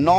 9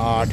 8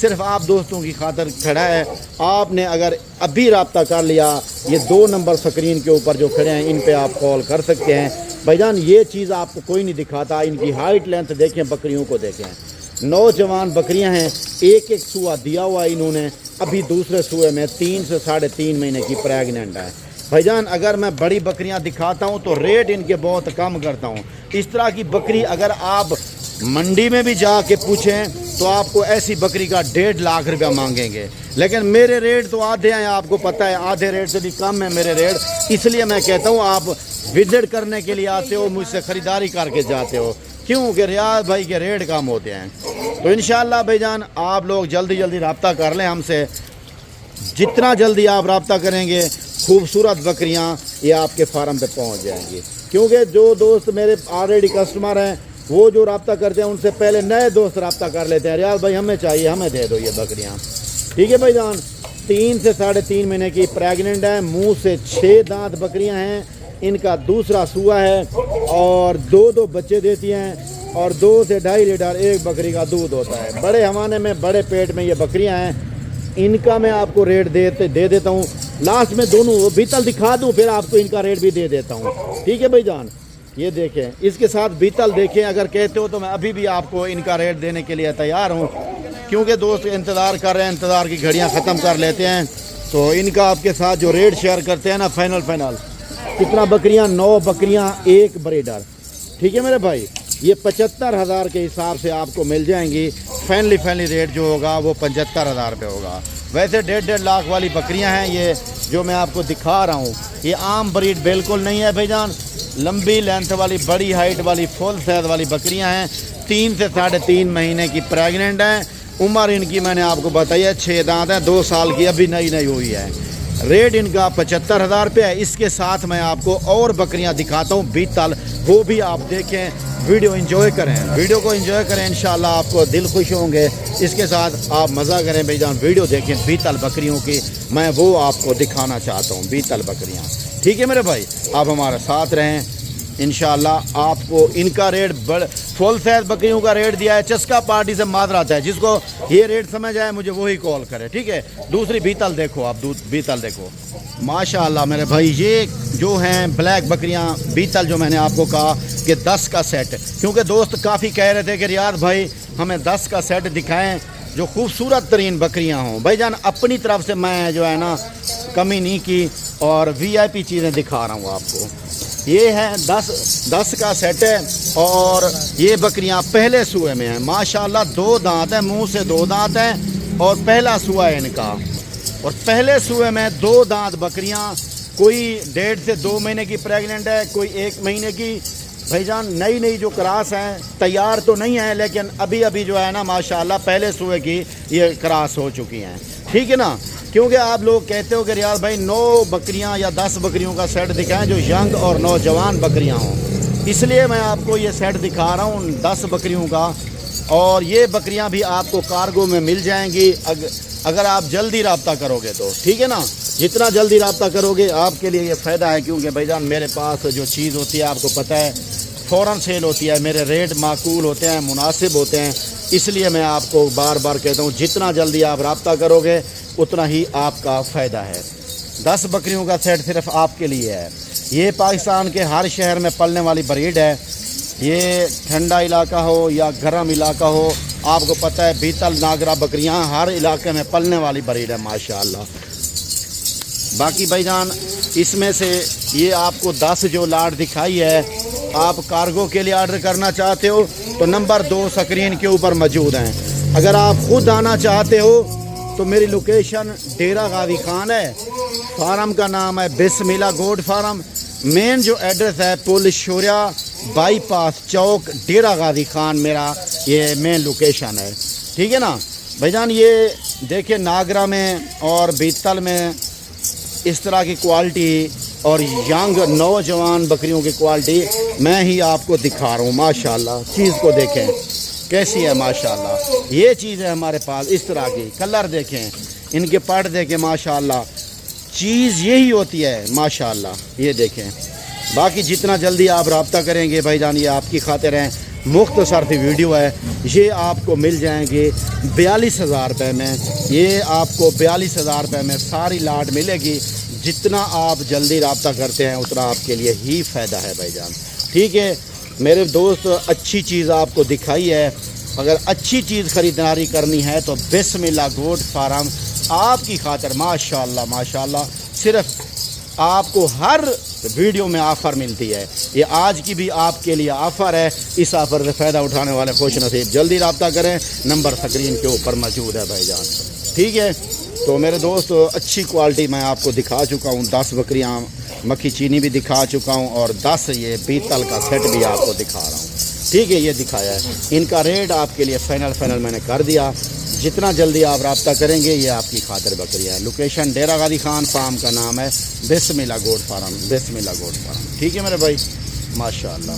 صرف آپ دوستوں کی خاطر کھڑا ہے. آپ نے اگر ابھی رابطہ کر لیا، یہ 2 نمبر سکرین کے اوپر جو کھڑے ہیں ان پہ آپ کال کر سکتے ہیں. بھائی جان یہ چیز آپ کو کوئی نہیں دکھاتا. ان کی ہائٹ لینتھ دیکھیں، بکریوں کو دیکھیں. نوجوان بکریاں ہیں، ایک سوا دیا ہوا انہوں نے. ابھی دوسرے سوئے میں 3 سے 3.5 مہینے کی پریگننٹ ہے. بھائی جان اگر میں بڑی بکریاں دکھاتا ہوں تو ریٹ ان کے بہت کم کرتا ہوں. اس طرح کی بکری اگر آپ منڈی میں بھی جا کے پوچھیں تو آپ کو ایسی بکری کا 1.5 لاکھ روپیہ مانگیں گے. لیکن میرے ریٹ تو آدھے ہیں، آپ کو پتہ ہے، آدھے ریٹ سے بھی کم ہے میرے ریٹ. اس لیے میں کہتا ہوں آپ وزٹ کرنے کے لیے آتے ہو، مجھ سے خریداری کر کے جاتے ہو، کیوں کہ ریاض بھائی کے ریٹ کم ہوتے ہیں. تو انشاءاللہ بھائی جان آپ لوگ جلدی جلدی رابطہ کر لیں ہم سے. جتنا جلدی آپ رابطہ کریں گے خوبصورت بکریاں یہ آپ کے فارم پہ پہنچ جائیں گی. کیونکہ جو دوست میرے آلریڈی کسٹمر ہیں وہ جو رابطہ کرتے ہیں ان سے پہلے نئے دوست رابطہ کر لیتے ہیں، ریاض بھائی ہمیں چاہیے، ہمیں دے دو یہ بکریاں. ٹھیک ہے بھائی جان. 3 سے 3.5 مہینے کی پریگننٹ ہیں، منہ سے 6 دانت بکریاں ہیں. ان کا دوسرا سوا ہے اور 2 بچے دیتی ہیں اور 2 سے 2.5 لیٹر ایک بکری کا دودھ ہوتا ہے. بڑے حوالے میں بڑے پیٹ میں یہ بکریاں ہیں. ان کا میں آپ کو ریٹ دے دیتا ہوں. لاسٹ میں دونوں بیتل دکھا دوں پھر آپ کو ان کا ریٹ بھی دے دیتا ہوں. ٹھیک ہے بھائی جان. یہ دیکھیں اس کے ساتھ بیتل دیکھیں، اگر کہتے ہو تو میں ابھی بھی آپ کو ان کا ریٹ دینے کے لیے تیار ہوں. کیونکہ دوست انتظار کر رہے ہیں، انتظار کی گھڑیاں ختم کر لیتے ہیں تو ان کا آپ کے ساتھ جو ریٹ شیئر کرتے ہیں نا فائنل کتنا بکریاں 9 بکریاں 1 بریڈر. ٹھیک ہے میرے بھائی. یہ 75,000 کے حساب سے آپ کو مل جائیں گی. فائنلی ریٹ جو ہوگا وہ 75,000 روپے ہوگا. ویسے 1.5 لاکھ والی بکریاں ہیں یہ جو میں آپ کو دکھا رہا ہوں. یہ عام بریڈ بالکل نہیں ہے بھائی جان. لمبی لینتھ والی بڑی ہائٹ والی فل سائز والی بکریاں ہیں. 3 سے 3.5 مہینے کی پریگننٹ ہیں. عمر ان کی میں نے آپ کو بتائی ہے 6 دانت ہیں، 2 سال کی ابھی نئی ہوئی ہے. ریٹ ان کا 75,000 روپے ہے. اس کے ساتھ میں آپ کو اور بکریاں دکھاتا ہوں بیتل، وہ بھی آپ دیکھیں. ویڈیو انجوائے کریں، ویڈیو کو انجوائے کریں، انشاءاللہ آپ کو دل خوش ہوں گے. اس کے ساتھ آپ مزہ کریں بھائی جان. ویڈیو دیکھیں بیتل بکریوں کی، میں وہ آپ کو دکھانا چاہتا ہوں بیتل بکریاں. ٹھیک ہے میرے بھائی. آپ ہمارے ساتھ رہیں. انشاءاللہ آپ کو ان کا ریٹ فل سائز بکریوں کا ریٹ دیا ہے. چسکا پارٹی سے معذرت ہے، جس کو یہ ریٹ سمجھ آئے مجھے وہی کال کرے. ٹھیک ہے. دوسری بیتل دیکھو، آپ بیتل دیکھو ماشاءاللہ میرے بھائی. یہ جو ہیں بلیک بکریاں بیتل جو میں نے آپ کو کہا کہ 10 کا سیٹ، کیونکہ دوست کافی کہہ رہے تھے کہ ریاض بھائی ہمیں 10 کا سیٹ دکھائیں جو خوبصورت ترین بکریاں ہوں. بھائی جان اپنی طرف سے میں جو ہے نا کمی نہیں کی اور VIP چیزیں دکھا رہا ہوں آپ کو. یہ ہے 10 کا سیٹ ہے اور یہ بکریاں پہلے سوئے میں ہیں ماشاءاللہ. 2 دانت ہیں، منہ سے 2 دانت ہیں اور پہلا سوا ہے ان کا. اور پہلے سوئے میں 2 دانت بکریاں، کوئی 1.5 سے 2 مہینے کی پریگننٹ ہے، کوئی 1 مہینے کی. بھائی جان نئی جو کراس ہیں، تیار تو نہیں ہیں لیکن ابھی جو ہے نا ماشاءاللہ پہلے سوئے کی یہ کراس ہو چکی ہیں. ٹھیک ہے نا. کیونکہ آپ لوگ کہتے ہو کہ ریاض بھائی 9 بکریاں یا 10 بکریوں کا سیٹ دکھائیں جو ینگ اور نوجوان بکریاں ہوں. اس لیے میں آپ کو یہ سیٹ دکھا رہا ہوں 10 بکریوں کا. اور یہ بکریاں بھی آپ کو کارگو میں مل جائیں گی اگر آپ جلدی رابطہ کرو گے تو. ٹھیک ہے نا. جتنا جلدی رابطہ کرو گے آپ کے لیے یہ فائدہ ہے. کیونکہ بھائی جان میرے پاس جو چیز ہوتی ہے آپ کو پتہ ہے فوراً سیل ہوتی ہے. میرے ریٹ معقول ہوتے ہیں، مناسب ہوتے ہیں. اس لیے میں آپ کو بار کہتا ہوں جتنا جلدی آپ رابطہ کرو گے اتنا ہی آپ کا فائدہ ہے. 10 بکریوں کا سیٹ صرف آپ کے لیے ہے. یہ پاکستان کے ہر شہر میں پلنے والی بریڈ ہے. یہ ٹھنڈا علاقہ ہو یا گرم علاقہ ہو، آپ کو پتہ ہے بیتل ناگرہ بکریاں ہر علاقے میں پلنے والی بریڈ ہے ماشاءاللہ. باقی بھائی جان اس میں سے یہ آپ کو 10 جو لاٹ دکھائی ہے، آپ کارگو کے لیے آرڈر کرنا چاہتے ہو تو نمبر 2 سکرین کے اوپر موجود ہیں. اگر آپ خود آنا چاہتے ہو تو میری لوکیشن ڈیرہ غازی خان ہے. فارم کا نام ہے بسم اللہ گوڈ فارم. مین جو ایڈریس ہے پل شوریا بائی پاس چوک ڈیرہ غازی خان میرا یہ مین لوکیشن ہے. ٹھیک ہے نا بھائی جان. یہ دیکھیں ناگرہ میں اور بیتل میں اس طرح کی کوالٹی اور ینگ نوجوان بکریوں کی کوالٹی میں ہی آپ کو دکھا رہا ہوں ماشاءاللہ. چیز کو دیکھیں کیسی ہے ماشاءاللہ. یہ چیز ہے ہمارے پاس اس طرح کی. کلر دیکھیں، ان کے پٹ دیکھیں ماشاءاللہ. چیز یہی ہوتی ہے ماشاءاللہ. یہ دیکھیں. باقی جتنا جلدی آپ رابطہ کریں گے بھائی جان یہ آپ کی خاطر ہیں. مختصر سی ویڈیو ہے، یہ آپ کو مل جائیں گے 42,000 روپے میں۔ یہ آپ کو 42,000 روپے میں ساری لاٹ ملے گی۔ جتنا آپ جلدی رابطہ کرتے ہیں اتنا آپ کے لیے ہی فائدہ ہے بھائی جان، ٹھیک ہے میرے دوست۔ اچھی چیز آپ کو دکھائی ہے، اگر اچھی چیز خریداری کرنی ہے تو بسم اللہ گوٹ فارم آپ کی خاطر ماشاءاللہ ماشاءاللہ صرف آپ کو ہر ویڈیو میں آفر ملتی ہے۔ یہ آج کی بھی آپ کے لیے آفر ہے، اس آفر سے فائدہ اٹھانے والے خوش نصیب جلدی رابطہ کریں، نمبر اسکرین کے اوپر موجود ہے بھائی جان، ٹھیک ہے۔ تو میرے دوست اچھی کوالٹی میں آپ کو دکھا چکا ہوں، 10 بکریاں مکھی چینی بھی دکھا چکا ہوں اور 10 یہ بیتل کا سیٹ بھی آپ کو دکھا رہا ہوں، ٹھیک ہے۔ یہ دکھایا ہے، ان کا ریٹ آپ کے لیے فائنل میں نے کر دیا۔ جتنا جلدی آپ رابطہ کریں گے یہ آپ کی خاطر بکری ہے۔ لوکیشن ڈیرہ غازی خان، فارم کا نام ہے بسم اللہ گوٹ فارم، بسم اللہ گوٹ فارم، ٹھیک ہے میرے بھائی، ماشاءاللہ۔